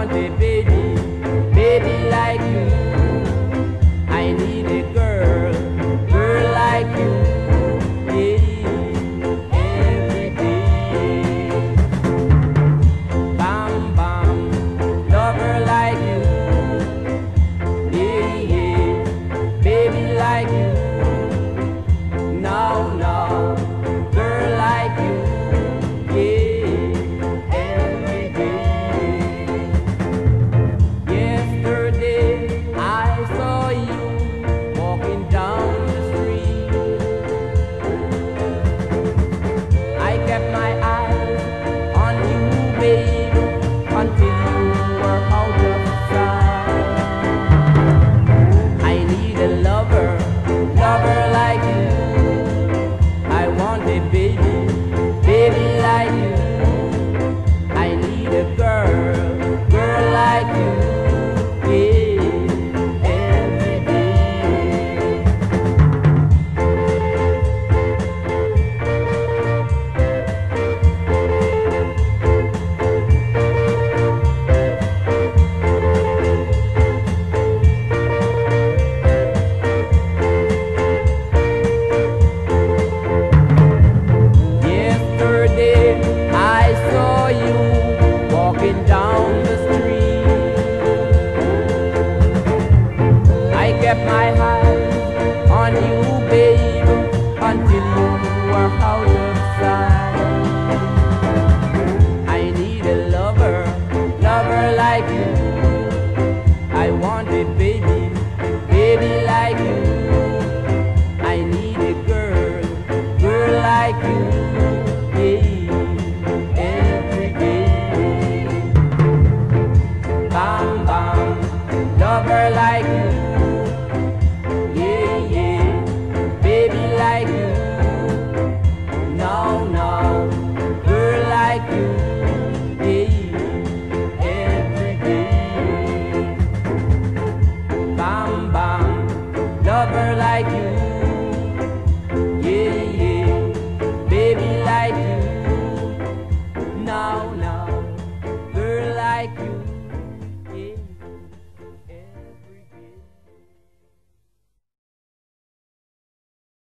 want a baby, baby like you. I need a girl, girl like you. Yeah, every day. Bam bam, lover like you. Yeah, yeah, baby like you. No, no, girl like you. Yeah, every day. Yesterday I saw you walking down the street. I kept my eyes on you, babe, until you were out of sight. I need a lover, lover like you. I want a baby, baby like you. I need a girl, girl like you. Yeah, every day. Yesterday I saw you walking down the street. I kept my